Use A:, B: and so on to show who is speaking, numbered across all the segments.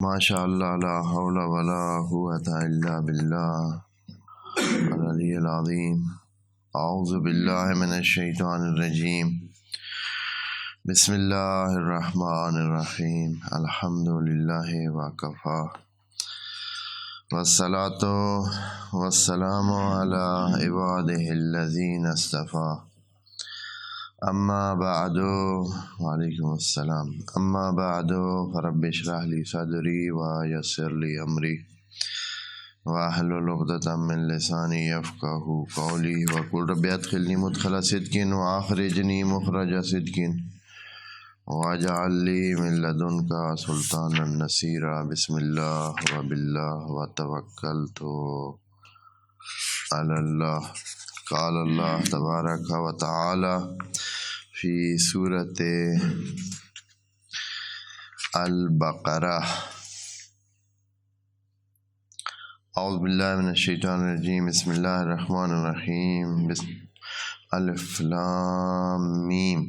A: ماشاء اللہ لا حول ولا قوة الا باللہ العلی العظیم۔ اعوذ باللہ من الشیطان الرجیم۔ بسم اللہ الرحمن الرحیم۔ الحمد للہ وکفی والصلاۃ والسلام علی عبادہ الذین اصطفی۔ اما بعد، وعلیکم السلام۔ اما بعد فرب اشرح لی صدری ویسر لی امری واحلل عقدۃ من لسانی یفقہوا قولی وقل رب ادخلنی مدخل صدق واخرجنی مخرج صدق واجعل لی من لدنک سلطانا نصیرا۔ بسم اللہ وباللہ وتوکلت علی اللہ۔ قال اللہ تبارک و تعالی فی سورۃ البقرہ۔ اعوذ باللہ من الشیطان الرجیم۔ بسم اللہ الرحمن الرحیم۔ الف لام میم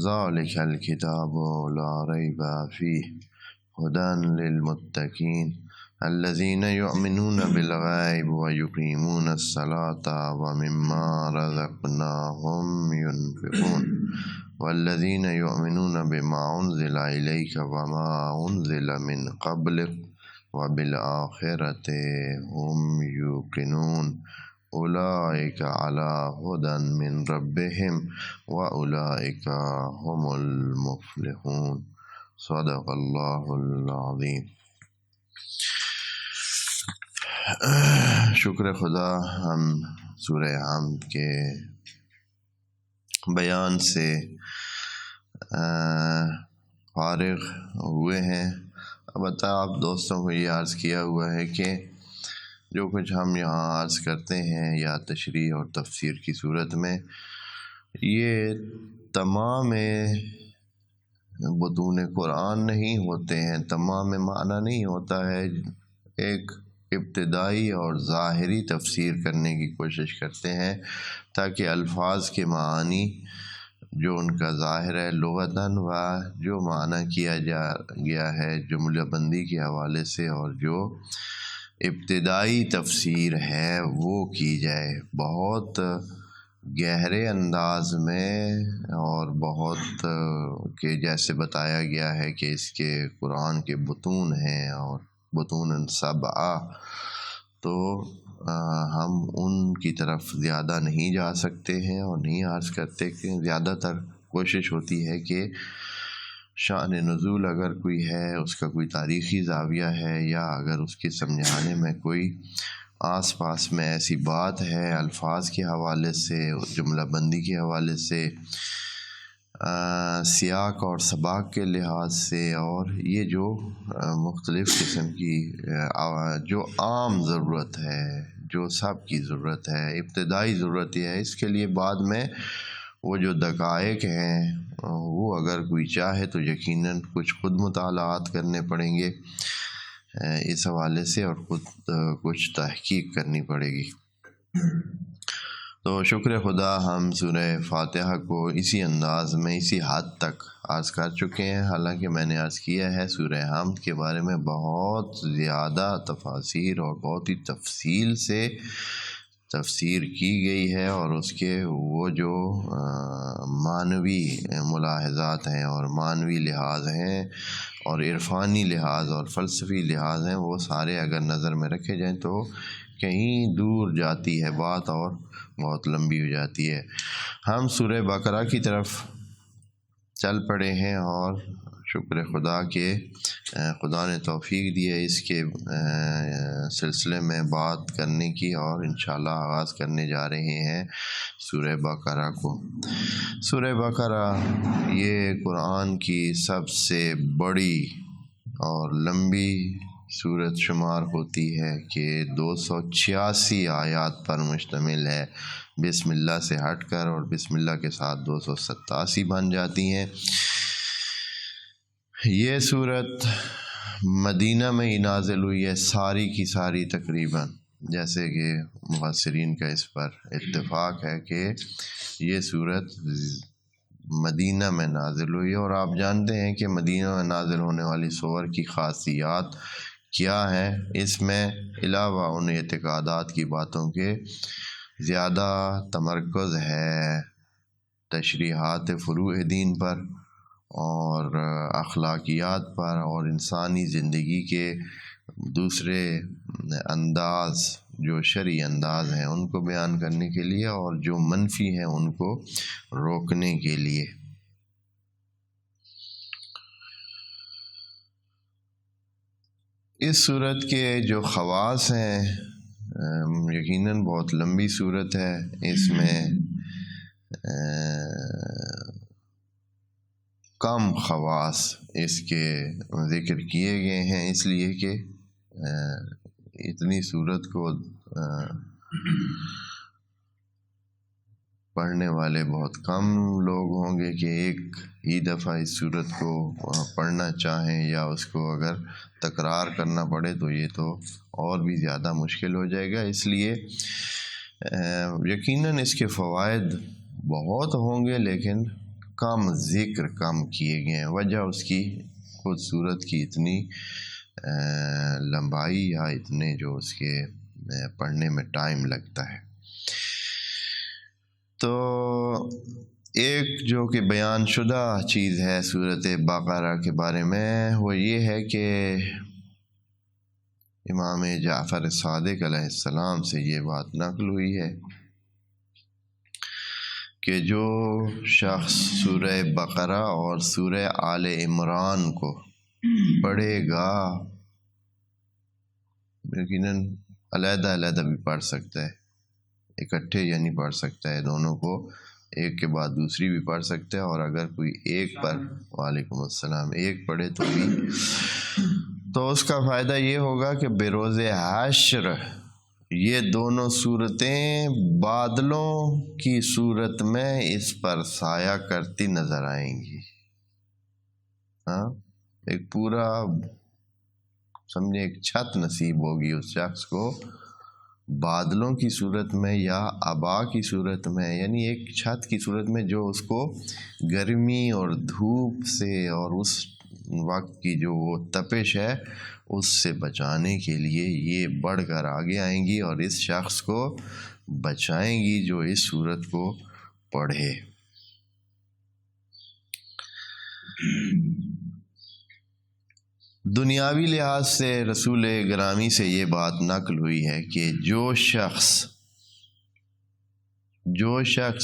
A: ذالک الکتاب لا ریب فیہ ھدی للمتقین الذین یؤمنون بالغیب ویقیمون الصلاۃ ومما رزقناہم ینفقون والذین یؤمنون بما انزل الیک وما انزل من قبلک وبالآخرۃ ھم یوقنون اولئک علی ھدی من ربہم واولئک ھم المفلحون۔ صدق اللہ العظیم۔ شکر خدا، ہم سورہ حمد کے بیان سے فارغ ہوئے ہیں۔ البتہ آپ دوستوں کو یہ عرض کیا ہوا ہے کہ جو کچھ ہم یہاں عرض کرتے ہیں یا تشریح اور تفسیر کی صورت میں، یہ تمام بطون قرآن نہیں ہوتے ہیں، تمام معنی نہیں ہوتا ہے۔ ایک ابتدائی اور ظاہری تفسیر کرنے کی کوشش کرتے ہیں تاکہ الفاظ کے معانی جو ان کا ظاہر ہے لغتاً و جو معنی کیا گیا ہے جملہ بندی کے حوالے سے اور جو ابتدائی تفسیر ہے وہ کی جائے، بہت گہرے انداز میں، اور بہت کہ جیسے بتایا گیا ہے کہ اس کے قرآن کے بطون ہیں اور بطون سبعہ، تو ہم ان کی طرف زیادہ نہیں جا سکتے ہیں اور نہیں عرض کرتے کہ زیادہ تر کوشش ہوتی ہے کہ شان نزول اگر کوئی ہے، اس کا کوئی تاریخی زاویہ ہے، یا اگر اس کے سمجھانے میں کوئی آس پاس میں ایسی بات ہے الفاظ کے حوالے سے، جملہ بندی کے حوالے سے، سیاق اور سباق کے لحاظ سے، اور یہ جو مختلف قسم کی جو عام ضرورت ہے، جو سب کی ضرورت ہے، ابتدائی ضرورت یہ ہے، اس کے لیے بعد میں وہ جو دقائق ہیں وہ اگر کوئی چاہے تو یقیناً کچھ خود مطالعات کرنے پڑیں گے اس حوالے سے، اور خود کچھ تحقیق کرنی پڑے گی۔ تو شکر خدا، ہم سورہ فاتحہ کو اسی انداز میں اسی حد تک عرض کر چکے ہیں۔ حالانکہ میں نے عرض کیا ہے سورہ حمد کے بارے میں بہت زیادہ تفاسیر اور بہت ہی تفصیل سے تفسیر کی گئی ہے، اور اس کے وہ جو معنوی ملاحظات ہیں اور معنوی لحاظ ہیں اور عرفانی لحاظ اور فلسفی لحاظ ہیں، وہ سارے اگر نظر میں رکھے جائیں تو کہیں دور جاتی ہے بات اور بہت لمبی ہو جاتی ہے۔ ہم سورہ بقرہ کی طرف چل پڑے ہیں، اور شکر خدا کہ خدا نے توفیق دی ہے اس کے سلسلے میں بات کرنے کی، اور انشاءاللہ آغاز کرنے جا رہے ہیں سورہ بقرہ کو۔ سورہ بقرہ یہ قرآن کی سب سے بڑی اور لمبی سورت شمار ہوتی ہے کہ 286 آیات پر مشتمل ہے، بسم اللہ سے ہٹ کر، اور بسم اللہ کے ساتھ 287 بن جاتی ہیں۔ یہ صورت مدینہ میں ہی نازل ہوئی ہے، ساری کی ساری تقریباً، جیسے کہ مفسرین کا اس پر اتفاق ہے کہ یہ صورت مدینہ میں نازل ہوئی، اور آپ جانتے ہیں کہ مدینہ میں نازل ہونے والی سور کی خاصیات کیا ہیں۔ اس میں علاوہ ان اعتقادات کی باتوں کے زیادہ تمرکز ہے تشریحات فروع دین پر اور اخلاقیات پر اور انسانی زندگی کے دوسرے انداز جو شرعی انداز ہیں ان کو بیان کرنے کے لیے، اور جو منفی ہیں ان کو روکنے کے لیے۔ اس صورت کے جو خواص ہیں، یقیناً بہت لمبی صورت ہے، اس میں کم خواص اس کے ذکر کیے گئے ہیں، اس لیے کہ اتنی صورت کو پڑھنے والے بہت کم لوگ ہوں گے کہ ایک ہی دفعہ اس صورت کو پڑھنا چاہیں، یا اس کو اگر تکرار کرنا پڑے تو یہ تو اور بھی زیادہ مشکل ہو جائے گا۔ اس لیے یقیناً اس کے فوائد بہت ہوں گے، لیکن کم ذکر کم کیے گئے ہیں۔ وجہ اس کی خود صورت کی اتنی لمبائی یا اتنے جو اس کے پڑھنے میں ٹائم لگتا ہے۔ تو ایک جو کہ بیان شدہ چیز ہے سورۃ بقرہ کے بارے میں، وہ یہ ہے کہ امام جعفر صادق علیہ السلام سے یہ بات نقل ہوئی ہے کہ جو شخص سورہ بقرہ اور سورہ آل عمران کو پڑھے گا، یقیناً علیحدہ علیحدہ بھی پڑھ سکتا ہے، اکٹھے یعنی پڑھ سکتا ہے، دونوں کو ایک کے بعد دوسری بھی پڑھ سکتا ہے، اور اگر کوئی ایک پر وعلیکم السلام ایک پڑھے تو بھی، تو اس کا فائدہ یہ ہوگا کہ بروز حشر یہ دونوں صورتیں بادلوں کی صورت میں اس پر سایہ کرتی نظر آئیں گی۔ ایک پورا سمجھے ایک چھت نصیب ہوگی اس شخص کو، بادلوں کی صورت میں یا آبا کی صورت میں، یعنی ایک چھت کی صورت میں جو اس کو گرمی اور دھوپ سے اور اس وقت کی جو وہ تپش ہے اس سے بچانے کے لیے یہ بڑھ کر آگے آئیں گی اور اس شخص کو بچائیں گی جو اس صورت کو پڑھے۔ دنیاوی لحاظ سے رسول گرامی سے یہ بات نقل ہوئی ہے کہ جو شخص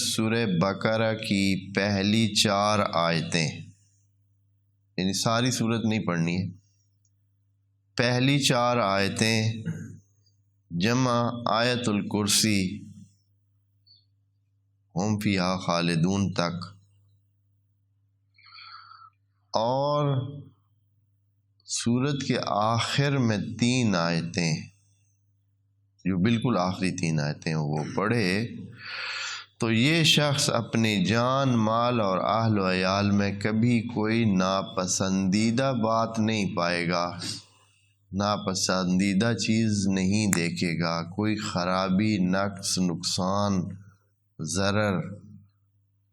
A: سورہ بقرہ کی پہلی 4 آیتیں، یعنی ساری صورت نہیں پڑھنی ہے، پہلی 4 آیتیں جمع آیت الکرسی ہم فیہا خالدون تک، اور سورت کے آخر میں 3 آیتیں جو بالکل آخری 3 آیتیں وہ پڑھے، تو یہ شخص اپنی جان، مال اور اہل و عیال میں کبھی کوئی ناپسندیدہ بات نہیں پائے گا، ناپسندیدہ چیز نہیں دیکھے گا، کوئی خرابی، نقص، نقصان، ضرر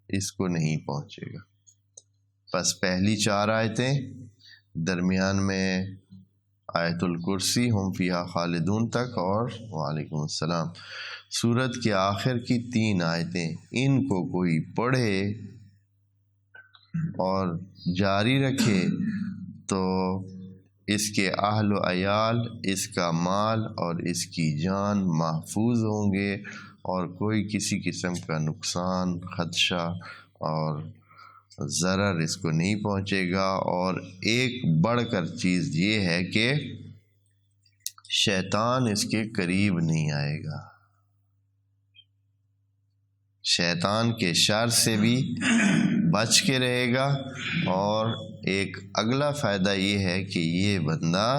A: اس کو نہیں پہنچے گا۔ بس پہلی 4 آیتیں، درمیان میں آیت الکرسی ہم فیہا خالدون تک، اور وعلیکم السلام، سورت کے آخر کی 3 آیتیں، ان کو کوئی پڑھے اور جاری رکھے تو اس کے اہل و عیال، اس کا مال اور اس کی جان محفوظ ہوں گے، اور کوئی کسی قسم کا نقصان، خدشہ اور ضرر اس کو نہیں پہنچے گا۔ اور ایک بڑھ کر چیز یہ ہے کہ شیطان اس کے قریب نہیں آئے گا، شیطان کے شر سے بھی بچ کے رہے گا۔ اور ایک اگلا فائدہ یہ ہے کہ یہ بندہ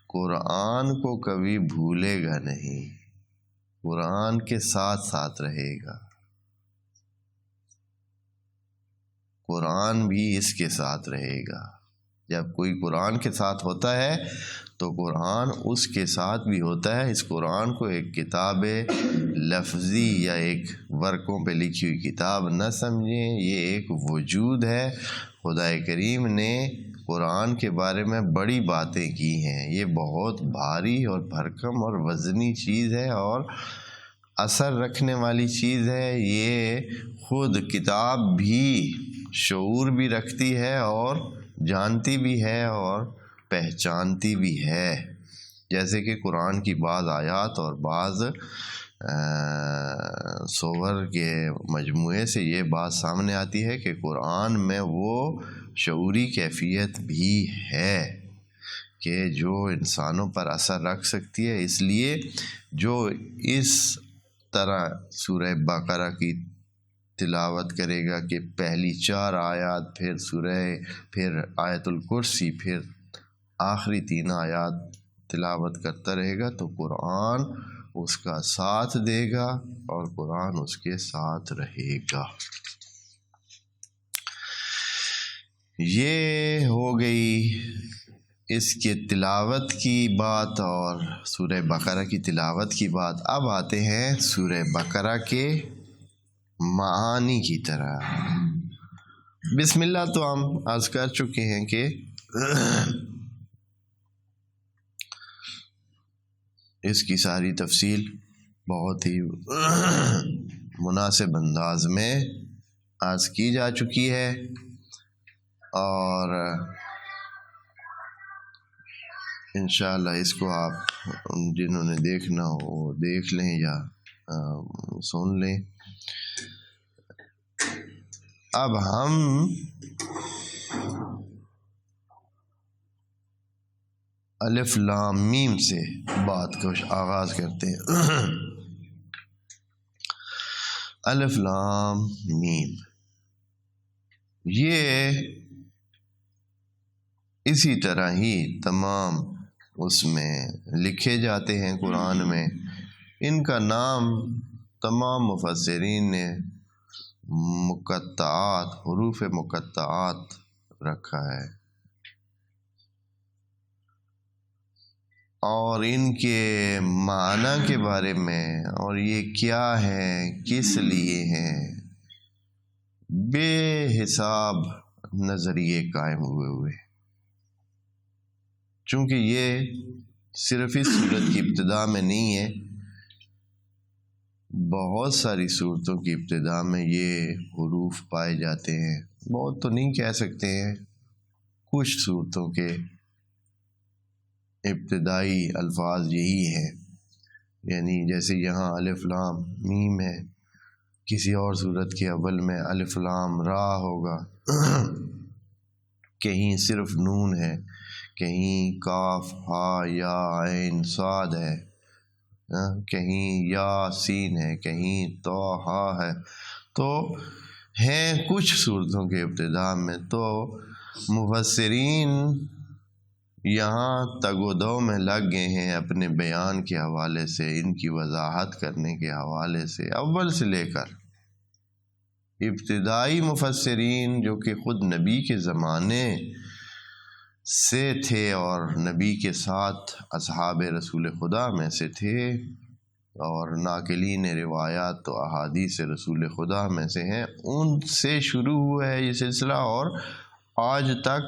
A: قرآن کو کبھی بھولے گا نہیں، قرآن کے ساتھ ساتھ رہے گا، قرآن بھی اس کے ساتھ رہے گا۔ جب کوئی قرآن کے ساتھ ہوتا ہے تو قرآن اس کے ساتھ بھی ہوتا ہے۔ اس قرآن کو ایک کتاب لفظی یا ایک ورقوں پہ لکھی ہوئی کتاب نہ سمجھیں، یہ ایک وجود ہے۔ خدا کریم نے قرآن کے بارے میں بڑی باتیں کی ہیں، یہ بہت بھاری اور بھرکم اور وزنی چیز ہے اور اثر رکھنے والی چیز ہے۔ یہ خود کتاب بھی شعور بھی رکھتی ہے اور جانتی بھی ہے اور پہچانتی بھی ہے، جیسے کہ قرآن کی بعض آیات اور بعض سور کے مجموعے سے یہ بات سامنے آتی ہے کہ قرآن میں وہ شعوری کیفیت بھی ہے کہ جو انسانوں پر اثر رکھ سکتی ہے۔ اس لیے جو اس طرح سورہ بقرہ کی تلاوت کرے گا کہ پہلی 4 آیات، پھر آیت الکرسی، پھر آخری 3 آیات تلاوت کرتا رہے گا تو قرآن اس کا ساتھ دے گا اور قرآن اس کے ساتھ رہے گا۔ یہ ہو گئی اس کے تلاوت کی بات اور سورہ بقرہ کی تلاوت کی بات۔ اب آتے ہیں سورہ بقرہ کے معانی کی طرح۔ بسم اللہ تو ہم عرض کر چکے ہیں کہ اس کی ساری تفصیل بہت ہی مناسب انداز میں عرض کی جا چکی ہے، اور انشاءاللہ اس کو آپ جنہوں نے دیکھنا ہو وہ دیکھ لیں یا سن لیں۔ اب ہم الف لام میم سے بات کو آغاز کرتے ہیں۔ الف لام میم، یہ اسی طرح ہی تمام اس میں لکھے جاتے ہیں قرآن میں۔ ان کا نام تمام مفسرین نے مقطعات، حروف مقطعات رکھا ہے، اور ان کے معنی کے بارے میں اور یہ کیا ہے، کس لیے ہیں، بے حساب نظریے قائم ہوئے چونکہ یہ صرف اس صورت کی ابتدا میں نہیں ہے، بہت ساری صورتوں کی ابتدا میں یہ حروف پائے جاتے ہیں۔ بہت تو نہیں کہہ سکتے ہیں، کچھ صورتوں کے ابتدائی الفاظ یہی ہیں، یعنی جیسے یہاں الف لام میم ہے، کسی اور صورت کے اول میں الف لام را ہوگا، کہیں صرف نون ہے، کہیں کاف ہا یا عین صاد ہے، کہیں یا سین ہے، کہیں تو ہا ہے، تو ہیں کچھ صورتوں کے ابتدا میں۔ تو مفسرین یہاں تگ و دو میں لگ گئے ہیں اپنے بیان کے حوالے سے، ان کی وضاحت کرنے کے حوالے سے، اول سے لے کر ابتدائی مفسرین جو کہ خود نبی کے زمانے سے تھے اور نبی کے ساتھ اصحاب رسول خدا میں سے تھے اور ناقلین روایات و احادیث رسول خدا میں سے ہیں، ان سے شروع ہوا ہے یہ سلسلہ، اور آج تک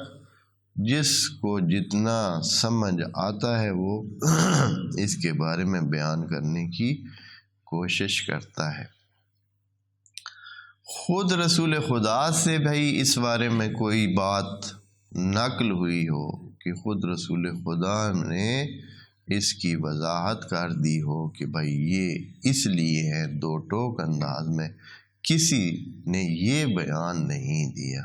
A: جس کو جتنا سمجھ آتا ہے وہ اس کے بارے میں بیان کرنے کی کوشش کرتا ہے۔ خود رسول خدا سے بھائی اس بارے میں کوئی بات نقل ہوئی ہو کہ خود رسول خدا نے اس کی وضاحت کر دی ہو کہ بھائی یہ اس لیے ہے، دو ٹوک انداز میں کسی نے یہ بیان نہیں دیا۔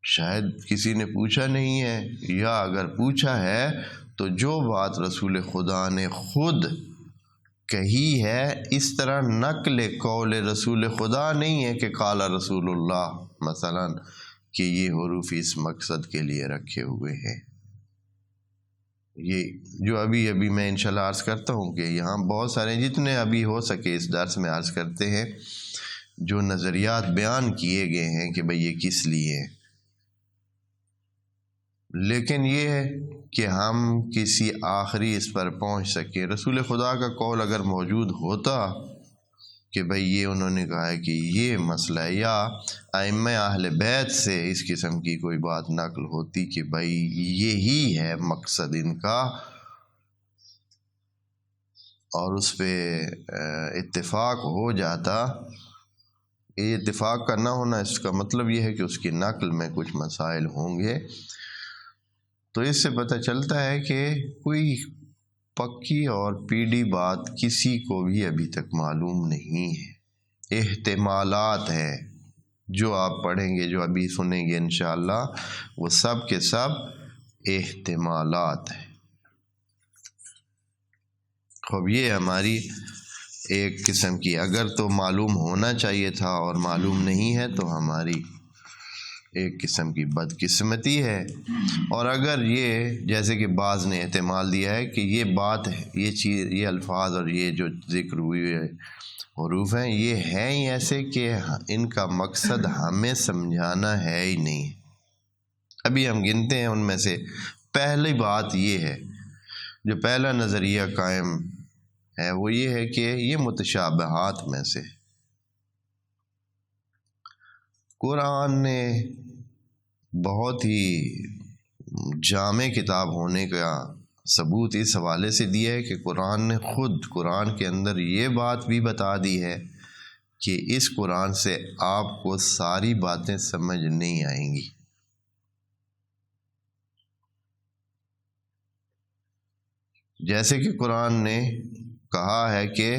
A: شاید کسی نے پوچھا نہیں ہے، یا اگر پوچھا ہے تو جو بات رسول خدا نے خود کہی ہے، اس طرح نقل قول رسول خدا نہیں ہے کہ قال رسول اللہ مثلا کہ یہ حروف اس مقصد کے لیے رکھے ہوئے ہیں۔ یہ جو ابھی میں انشاءاللہ عرض کرتا ہوں کہ یہاں بہت سارے جتنے ابھی ہو سکے اس درس میں عرض کرتے ہیں، جو نظریات بیان کیے گئے ہیں کہ بھئی یہ کس لیے لیکن یہ ہے کہ ہم کسی آخری اس پر پہنچ سکیں۔ رسول خدا کا قول اگر موجود ہوتا کہ بھئی یہ انہوں نے کہا ہے کہ یہ مسئلہ ہے، یا ائمہ اہل بیت سے اس قسم کی کوئی بات نقل ہوتی کہ بھئی یہی ہے مقصد ان کا، اور اس پہ اتفاق ہو جاتا۔ یہ اتفاق کا نہ ہونا اس کا مطلب یہ ہے کہ اس کی نقل میں کچھ مسائل ہوں گے۔ تو اس سے پتہ چلتا ہے کہ کوئی پکی اور پیڑھی بات کسی کو بھی ابھی تک معلوم نہیں ہے، احتمالات ہیں۔ جو آپ پڑھیں گے، جو ابھی سنیں گے انشاءاللہ، وہ سب کے سب احتمالات ہیں۔ خوب یہ ہماری ایک قسم کی، اگر تو معلوم ہونا چاہیے تھا اور معلوم نہیں ہے تو ہماری ایک قسم کی بدقسمتی ہے۔ اور اگر یہ جیسے کہ بعض نے احتمال دیا ہے کہ یہ بات ہے، یہ چیز، یہ الفاظ اور یہ جو ذکر ہوئی ہے حروف ہیں، یہ ہیں ہی ایسے کہ ان کا مقصد ہمیں سمجھانا ہے ہی نہیں۔ ابھی ہم گنتے ہیں، ان میں سے پہلی بات یہ ہے، جو پہلا نظریہ قائم ہے وہ یہ ہے کہ یہ متشابہات میں سے قرآن نے بہت ہی جامع کتاب ہونے کا ثبوت اس حوالے سے دیا ہے کہ قرآن نے خود قرآن کے اندر یہ بات بھی بتا دی ہے کہ اس قرآن سے آپ کو ساری باتیں سمجھ نہیں آئیں گی۔ جیسے کہ قرآن نے کہا ہے کہ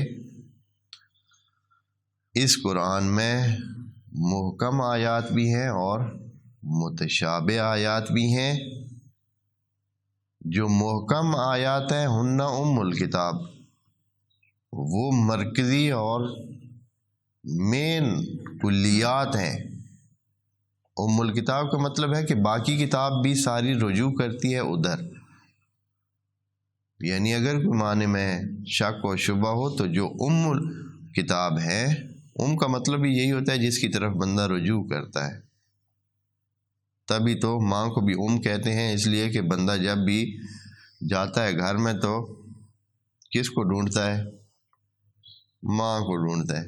A: اس قرآن میں محکم آیات بھی ہیں اور متشابہ آیات بھی ہیں۔ جو محکم آیات ہیں ہن ام الکتاب، وہ مرکزی اور مین کلیات ہیں۔ ام الکتاب کا مطلب ہے کہ باقی کتاب بھی ساری رجوع کرتی ہے ادھر، یعنی اگر کوئی معنی میں شک و شبہ ہو تو جو ام کتاب ہے، ام کا مطلب بھی یہی ہوتا ہے جس کی طرف بندہ رجوع کرتا ہے۔ تبھی تو ماں کو بھی ام کہتے ہیں، اس لیے کہ بندہ جب بھی جاتا ہے گھر میں تو کس کو ڈھونڈتا ہے؟ ماں کو ڈھونڈتا ہے،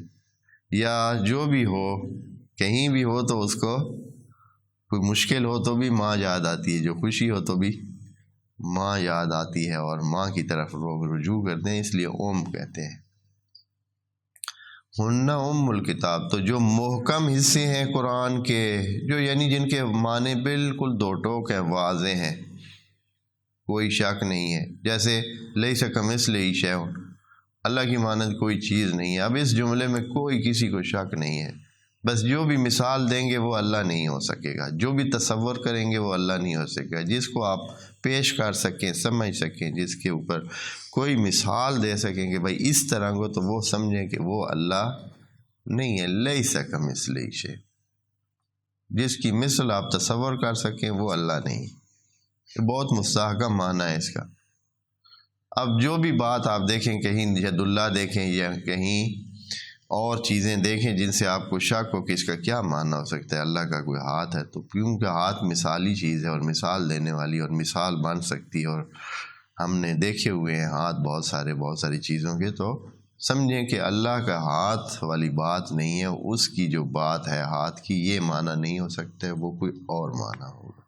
A: یا جو بھی ہو، کہیں بھی ہو تو اس کو کوئی مشکل ہو تو بھی ماں یاد آتی ہے، جو خوشی ہو تو بھی ماں یاد آتی ہے، اور ماں کی طرف لوگ رجوع کرتے ہیں، اس لیے ام کہتے ہیں۔ ہن ام الکتاب، تو جو محکم حصے ہیں قرآن کے، جو یعنی جن کے معنی بالکل دو ٹوک ہیں، واضح ہیں، کوئی شک نہیں ہے، جیسے لیس کمثلہ شیء، اللہ کی مانند کوئی چیز نہیں ہے۔ اب اس جملے میں کوئی کسی کو شک نہیں ہے، بس جو بھی مثال دیں گے وہ اللہ نہیں ہو سکے گا، جو بھی تصور کریں گے وہ اللہ نہیں ہو سکے گا۔ جس کو آپ پیش کر سکیں، سمجھ سکیں، جس کے اوپر کوئی مثال دے سکیں کہ بھائی اس طرح کو، تو وہ سمجھیں کہ وہ اللہ نہیں ہے۔ لیس کمثلہ شیء، جس کی مثل آپ تصور کر سکیں وہ اللہ نہیں۔ بہت مستحکم معنی ہے اس کا۔ اب جو بھی بات آپ دیکھیں، کہیں ید اللہ دیکھیں یا کہیں اور چیزیں دیکھیں جن سے آپ کو شک ہو کہ اس کا کیا معنی ہو سکتا ہے، اللہ کا کوئی ہاتھ ہے، تو کیونکہ ہاتھ مثالی چیز ہے اور مثال دینے والی اور مثال بن سکتی ہے، اور ہم نے دیکھے ہوئے ہیں ہاتھ بہت ساری چیزوں کے، تو سمجھیں کہ اللہ کا ہاتھ والی بات نہیں ہے، اس کی جو بات ہے ہاتھ کی، یہ معنی نہیں ہو سکتا ہے، وہ کوئی اور معنی ہوگا۔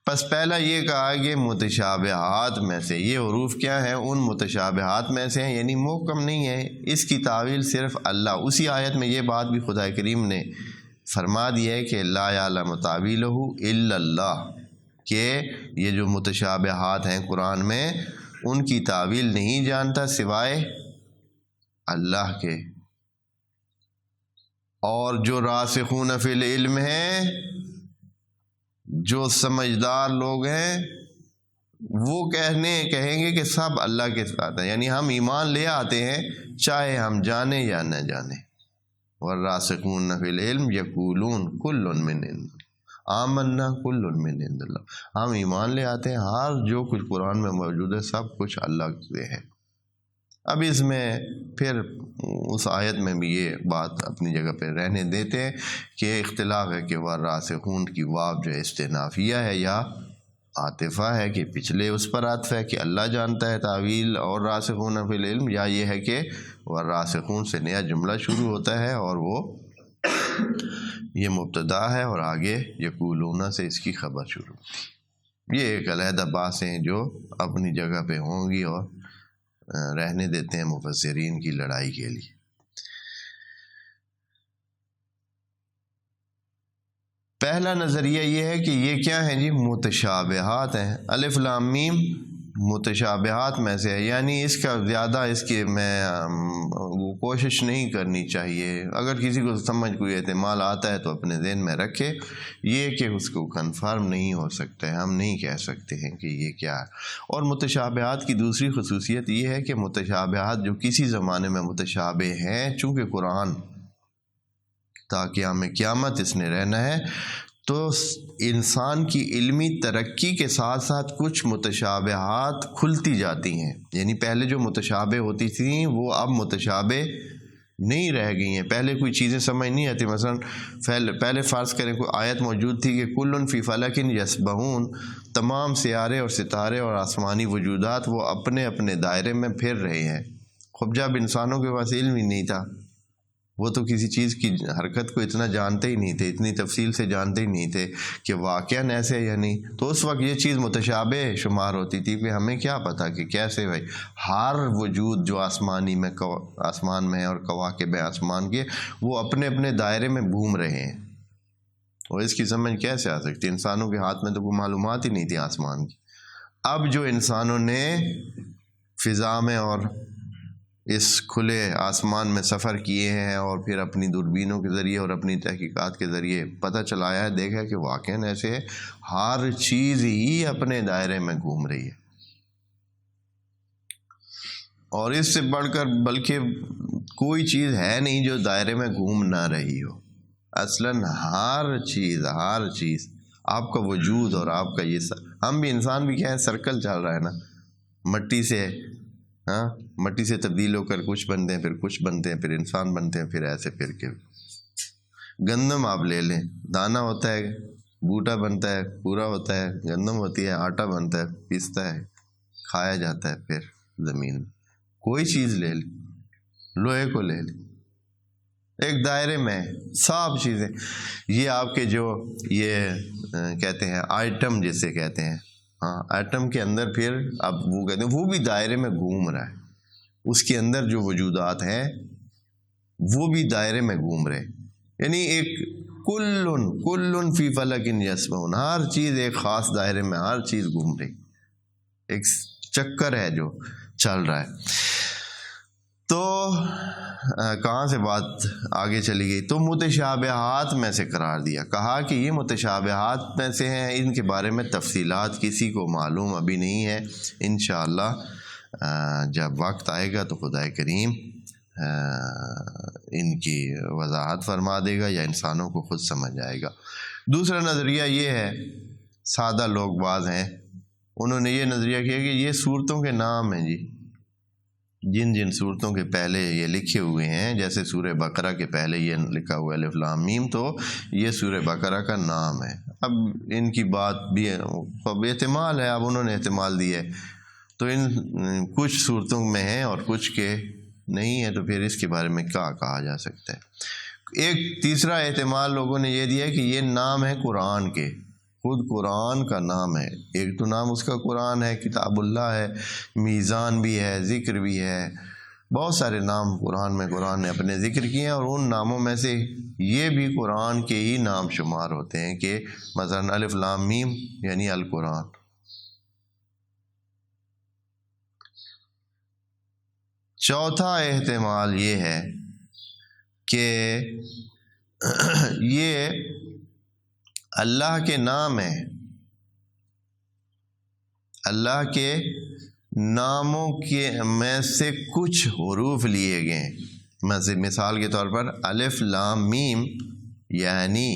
A: پس پہلا یہ کہا کہ متشابہات میں سے، یہ حروف کیا ہیں؟ ان متشابہات میں سے ہیں، یعنی محکم نہیں ہے، اس کی تعویل صرف اللہ۔ اسی آیت میں یہ بات بھی خدا کریم نے فرما دی ہے کہ لا یعلم تاویلہ الا اللہ، کہ یہ جو متشابہات ہیں قرآن میں، ان کی تعویل نہیں جانتا سوائے اللہ کے۔ اور جو راسخون فی العلم ہیں، جو سمجھدار لوگ ہیں، وہ کہیں گے کہ سب اللہ کے ساتھ ہیں، یعنی ہم ایمان لے آتے ہیں چاہے ہم جانیں یا نہ جانیں۔ والراسخون فی العلم یقولون کل من عند آمنا کل من عند اللہ، ہم ایمان لے آتے ہیں ہر جو کچھ قرآن میں موجود ہے سب کچھ اللہ سے ہے۔ اب اس میں پھر اس آیت میں بھی یہ بات اپنی جگہ پہ رہنے دیتے ہیں کہ اختلاف ہے کہ والراسخون کی واو جو ہے استئنافیہ ہے یا عاطفہ ہے، کہ پچھلے اس پر عطف ہے کہ اللہ جانتا ہے تعویل اور راسخون فی العلم، یا یہ ہے کہ والراسخون سے نیا جملہ شروع ہوتا ہے اور وہ یہ مبتدا ہے اور آگے یقولون سے اس کی خبر شروع ہوتی۔ یہ ایک علیحدہ باتیں ہیں جو اپنی جگہ پہ ہوں گی اور رہنے دیتے ہیں مفسرین کی لڑائی کے لیے۔ پہلا نظریہ یہ ہے کہ یہ کیا ہیں جی؟ متشابہات ہیں۔ الف لام میم متشابہات میں سے ہے، یعنی اس کا زیادہ اس کی میں کوشش نہیں کرنی چاہیے۔ اگر کسی کو سمجھ کوئی احتمال آتا ہے تو اپنے ذہن میں رکھے، یہ کہ اس کو کنفرم نہیں ہو سکتا ہے، ہم نہیں کہہ سکتے ہیں کہ یہ کیا ہے۔ اور متشابہات کی دوسری خصوصیت یہ ہے کہ متشابہات جو کسی زمانے میں متشابہ ہیں، چونکہ قرآن تا قیام قیامت اس نے رہنا ہے، تو انسان کی علمی ترقی کے ساتھ ساتھ کچھ متشابہات کھلتی جاتی ہیں، یعنی پہلے جو متشابہ ہوتی تھیں وہ اب متشابہ نہیں رہ گئی ہیں۔ پہلے کوئی چیزیں سمجھ نہیں آتی، مثلا پہلے فرض کریں کوئی آیت موجود تھی کہ کل فی فلک یسبحون، تمام سیارے اور ستارے اور آسمانی وجودات وہ اپنے اپنے دائرے میں پھر رہے ہیں۔ خب جب انسانوں کے پاس علم ہی نہیں تھا، وہ تو کسی چیز کی حرکت کو اتنا جانتے ہی نہیں تھے، اتنی تفصیل سے جانتے ہی نہیں تھے کہ واقعاً ایسے یا نہیں، تو اس وقت یہ چیز متشابہ شمار ہوتی تھی کہ ہمیں کیا پتہ کہ کیسے بھائی ہر وجود جو آسمان میں ہے اور کواکب آسمان کے، وہ اپنے اپنے دائرے میں گھوم رہے ہیں، اور اس کی سمجھ کیسے آ سکتی؟ انسانوں کے ہاتھ میں تو کوئی معلومات ہی نہیں تھی آسمان کی۔ اب جو انسانوں نے فضا میں اور اس کھلے آسمان میں سفر کیے ہیں اور پھر اپنی دوربینوں کے ذریعے اور اپنی تحقیقات کے ذریعے پتہ چلایا ہے، دیکھا کہ واقعاً ایسے ہے، ہر چیز ہی اپنے دائرے میں گھوم رہی ہے، اور اس سے بڑھ کر بلکہ کوئی چیز ہے نہیں جو دائرے میں گھوم نہ رہی ہو۔ اصلاً ہر چیز آپ کا وجود اور آپ کا یہ ہم بھی انسان بھی کیا ہے، سرکل چل رہا ہے نا، مٹی سے تبدیل ہو کر کچھ بنتے ہیں، پھر کچھ بنتے ہیں، پھر انسان بنتے ہیں، پھر ایسے پھر کے گندم آپ لے لیں، دانا ہوتا ہے، بوٹا بنتا ہے، پورا ہوتا ہے، گندم ہوتی ہے، آٹا بنتا ہے، پیستا ہے، کھایا جاتا ہے، پھر زمین میں کوئی چیز لے لیں، لوہے کو لے لیں، ایک دائرے میں سب چیزیں، یہ آپ کے جو یہ کہتے ہیں آئٹم جسے کہتے ہیں، ایٹم کے اندر پھر اب وہ کہتے ہیں وہ بھی دائرے میں گھوم رہا ہے، اس کے اندر جو وجودات ہیں وہ بھی دائرے میں گھوم رہے، یعنی ایک کل فی فلک یسبحون، ہر چیز ایک خاص دائرے میں، ہر چیز گھوم رہی، ایک چکر ہے جو چل رہا ہے۔ تو کہاں سے بات آگے چلی گئی؟ تو متشابہات میں سے قرار دیا، کہا کہ یہ متشابہات میں سے ہیں، ان کے بارے میں تفصیلات کسی کو معلوم ابھی نہیں ہے، انشاءاللہ جب وقت آئے گا تو خدا کریم ان کی وضاحت فرما دے گا یا انسانوں کو خود سمجھ آئے گا۔ دوسرا نظریہ یہ ہے، سادہ لوگ بعض ہیں، انہوں نے یہ نظریہ کیا کہ یہ صورتوں کے نام ہیں جی، جن جن صورتوں کے پہلے یہ لکھے ہوئے ہیں، جیسے سورہ بقرہ کے پہلے یہ لکھا ہوا ہے الف لام میم، تو یہ سورہ بقرہ کا نام ہے۔ اب ان کی بات بھی اب احتمال ہے، اب انہوں نے احتمال دی ہے، تو ان کچھ صورتوں میں ہیں اور کچھ کے نہیں ہے، تو پھر اس کے بارے میں کیا کہا جا سکتا ہے؟ ایک تیسرا احتمال لوگوں نے یہ دیا ہے کہ یہ نام ہے قرآن کے، خود قرآن کا نام ہے، ایک تو نام اس کا قرآن ہے، کتاب اللہ ہے، میزان بھی ہے، ذکر بھی ہے، بہت سارے نام قرآن نے اپنے ذکر کیے ہیں، اور ان ناموں میں سے یہ بھی قرآن کے ہی نام شمار ہوتے ہیں، کہ مثلا الف لام میم یعنی القرآن۔ چوتھا احتمال یہ ہے کہ یہ اللہ کے نام ہیں، اللہ کے ناموں کے میں سے کچھ حروف لیے گئے، مثال کے طور پر الف لام میم یعنی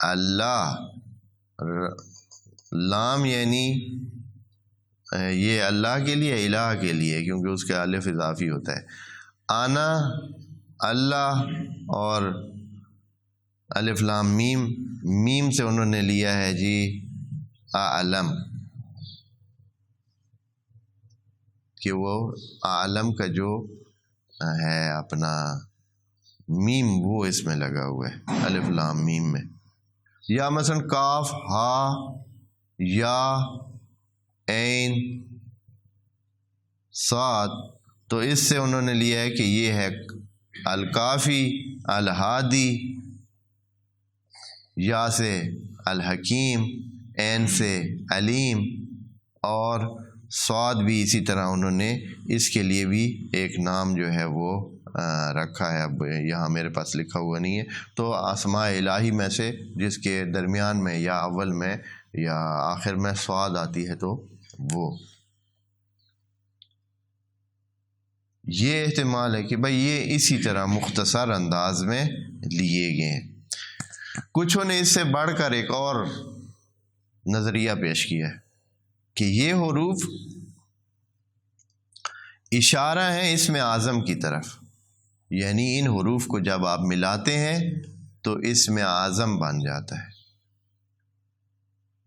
A: اللہ، لام یعنی یہ اللہ کے لیے، الہ کے لیے، کیونکہ اس کا الف اضافی ہوتا ہے. انا، اللہ، اور الف لام میم، میم سے انہوں نے لیا ہے جی اعلم، کہ وہ اعلم کا جو ہے اپنا میم وہ اس میں لگا ہوا ہے الف لام میم میں. یا مثلا کاف، ہا، یا، عین، صاد، تو اس سے انہوں نے لیا ہے کہ یہ ہے الکافی، الہادی، یا سے الحکیم، عین سے علیم، اور صاد بھی اسی طرح انہوں نے اس کے لیے بھی ایک نام جو ہے وہ رکھا ہے. اب یہاں میرے پاس لکھا ہوا نہیں ہے. تو اسماء الہی میں سے جس کے درمیان میں یا اول میں یا آخر میں صاد آتی ہے تو وہ یہ احتمال ہے کہ بھائی یہ اسی طرح مختصر انداز میں لیے گئے ہیں. کچھوں نے اس سے بڑھ کر ایک اور نظریہ پیش کیا ہے کہ یہ حروف اشارہ ہیں اسم اعظم کی طرف، یعنی ان حروف کو جب آپ ملاتے ہیں تو اسم اعظم بن جاتا ہے.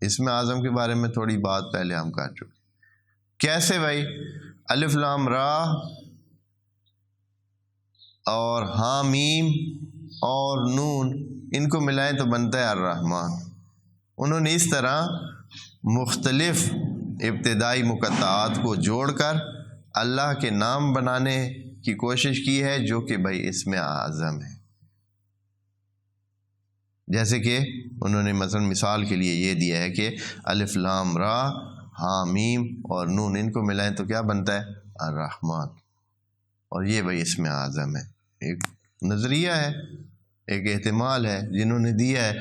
A: اسم اعظم کے بارے میں تھوڑی بات پہلے ہم کر چکے. کیسے بھائی؟ الف لام را اور ہاں میم اور نون، ان کو ملائیں تو بنتا ہے الرحمن. انہوں نے اس طرح مختلف ابتدائی مقطعات کو جوڑ کر اللہ کے نام بنانے کی کوشش کی ہے جو کہ بھائی اسم اعظم ہے. جیسے کہ انہوں نے مثلا مثال کے لیے یہ دیا ہے کہ الف لام را، ہاں میم اور نون، ان کو ملائیں تو کیا بنتا ہے؟ الرحمن. اور یہ بھائی اسم اعظم ہے. ایک نظریہ ہے، ایک احتمال ہے جنہوں نے دیا ہے.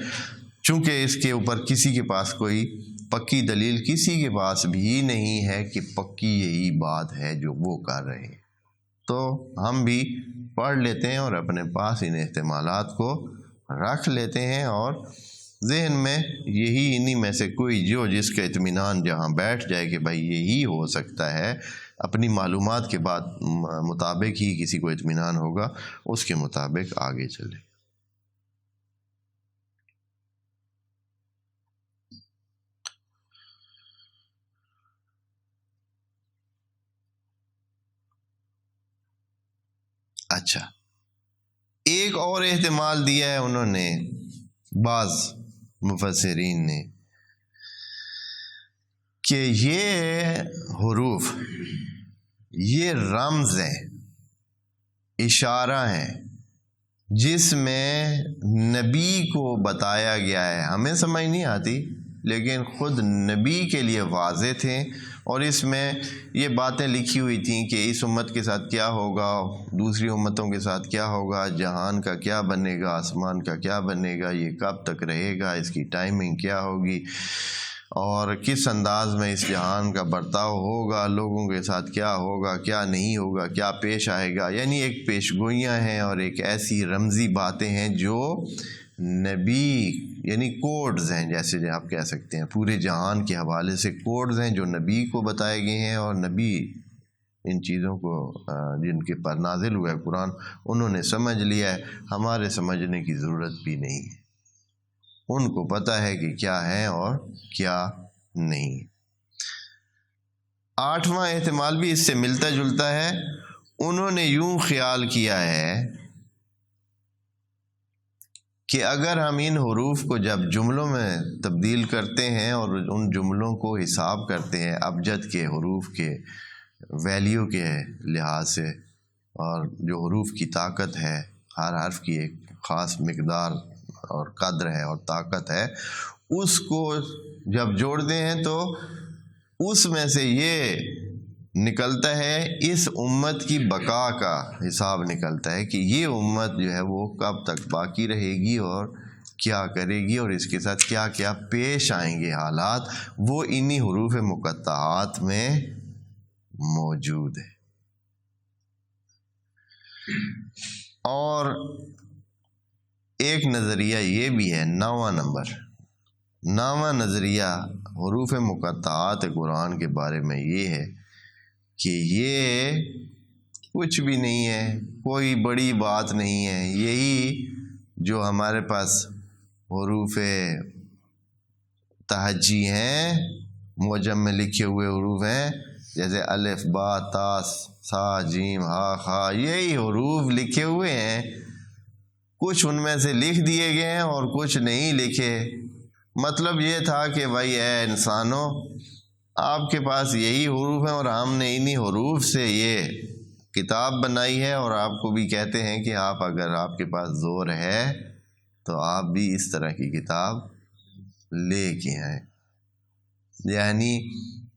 A: چونکہ اس کے اوپر کسی کے پاس کوئی پکی دلیل کسی کے پاس بھی نہیں ہے کہ پکی یہی بات ہے جو وہ کر رہے ہیں، تو ہم بھی پڑھ لیتے ہیں اور اپنے پاس ان احتمالات کو رکھ لیتے ہیں، اور ذہن میں یہی انہی میں سے کوئی جو جس کا اطمینان جہاں بیٹھ جائے کہ بھائی یہی ہو سکتا ہے، اپنی معلومات کے بعد مطابق ہی کسی کو اطمینان ہوگا، اس کے مطابق آگے چلے. اچھا، ایک اور احتمال دیا ہے انہوں نے بعض مفسرین نے کہ یہ حروف یہ رمز ہیں، اشارہ ہیں جس میں نبی کو بتایا گیا ہے. ہمیں سمجھ نہیں آتی لیکن خود نبی کے لیے واضح تھے، اور اس میں یہ باتیں لکھی ہوئی تھیں کہ اس امت کے ساتھ کیا ہوگا، دوسری امتوں کے ساتھ کیا ہوگا، جہان کا کیا بنے گا، آسمان کا کیا بنے گا، یہ کب تک رہے گا، اس کی ٹائمنگ کیا ہوگی، اور کس انداز میں اس جہان کا برتاؤ ہوگا، لوگوں کے ساتھ کیا ہوگا، کیا نہیں ہوگا، کیا پیش آئے گا. یعنی ایک پیش گوئیاں ہیں اور ایک ایسی رمزی باتیں ہیں جو نبی، یعنی کوڈز ہیں، جیسے آپ کہہ سکتے ہیں پورے جہان کے حوالے سے کوڈز ہیں جو نبی کو بتائے گئے ہیں، اور نبی ان چیزوں کو جن کے پر نازل ہوا ہے قرآن انہوں نے سمجھ لیا ہے. ہمارے سمجھنے کی ضرورت بھی نہیں ہے، ان کو پتہ ہے کہ کیا ہے اور کیا نہیں. آٹھواں احتمال بھی اس سے ملتا جلتا ہے. انہوں نے یوں خیال کیا ہے کہ اگر ہم ان حروف کو جب جملوں میں تبدیل کرتے ہیں اور ان جملوں کو حساب کرتے ہیں ابجد کے حروف کے ویلیو کے لحاظ سے، اور جو حروف کی طاقت ہے، ہر حرف کی ایک خاص مقدار اور قدر ہے اور طاقت ہے، اس کو جب جوڑتے ہیں تو اس میں سے یہ نکلتا ہے، اس امت کی بقا کا حساب نکلتا ہے کہ یہ امت جو ہے وہ کب تک باقی رہے گی اور کیا کرے گی، اور اس کے ساتھ کیا کیا پیش آئیں گے حالات، وہ انہی حروف مقطعات میں موجود ہے. اور ایک نظریہ یہ بھی ہے، 9واں نمبر، نامہ نظریہ حروف مقطعات قرآن کے بارے میں یہ ہے کہ یہ کچھ بھی نہیں ہے، کوئی بڑی بات نہیں ہے. یہی جو ہمارے پاس حروف تہجی ہیں، معجم میں لکھے ہوئے حروف ہیں، جیسے الف با تا سا جیم ہا خا، یہی حروف لکھے ہوئے ہیں. کچھ ان میں سے لکھ دیے گئے ہیں اور کچھ نہیں لکھے. مطلب یہ تھا کہ بھائی اے انسانوں، آپ کے پاس یہی حروف ہیں اور ہم نے انہی حروف سے یہ کتاب بنائی ہے، اور آپ کو بھی کہتے ہیں کہ آپ اگر آپ کے پاس زور ہے تو آپ بھی اس طرح کی کتاب لے کے آئیں. یعنی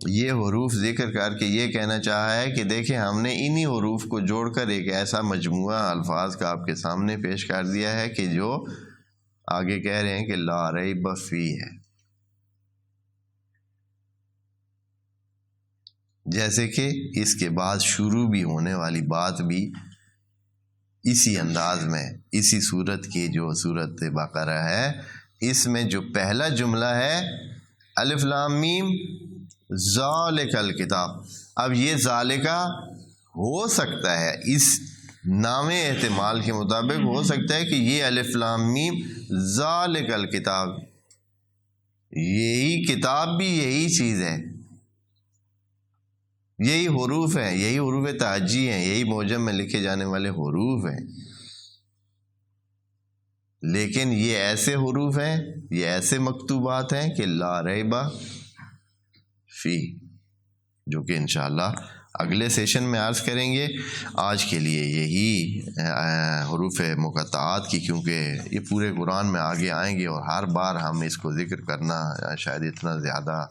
A: یہ حروف ذکر کر کے یہ کہنا چاہا ہے کہ دیکھیں ہم نے انہی حروف کو جوڑ کر ایک ایسا مجموعہ الفاظ کا آپ کے سامنے پیش کر دیا ہے کہ جو آگے کہہ رہے ہیں کہ لا ریب فی ہے. جیسے کہ اس کے بعد شروع بھی ہونے والی بات بھی اسی انداز میں، اسی صورت کی جو صورت بقرہ ہے، اس میں جو پہلا جملہ ہے الف لام میم ذالک الکتاب. اب یہ ذالکہ ہو سکتا ہے، اس نام احتمال کے مطابق ہو سکتا ہے کہ یہ الف لام میم ذالک الکتاب، یہی کتاب بھی یہی چیز ہے، یہی حروف ہیں، یہی حروف تہجی ہیں، یہی معجم میں لکھے جانے والے حروف ہیں. لیکن یہ ایسے حروف ہیں، یہ ایسے مکتوبات ہیں کہ لا ریب فی، جو کہ انشاءاللہ اگلے سیشن میں عرض کریں گے. آج کے لیے یہی حروف مقطعات کی، کیونکہ یہ پورے قرآن میں آگے آئیں گے اور ہر بار ہم اس کو ذکر کرنا شاید اتنا زیادہ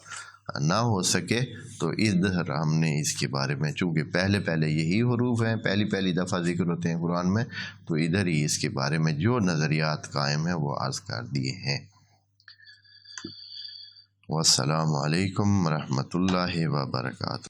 A: نہ ہو سکے، تو ادھر ہم نے اس کے بارے میں، چونکہ پہلے یہی حروف ہیں، پہلی دفعہ ذکر ہوتے ہیں قرآن میں، تو ادھر ہی اس کے بارے میں جو نظریات قائم ہیں وہ عرض کر دیے ہیں. والسلام علیکم ورحمۃ اللہ وبرکاتہ.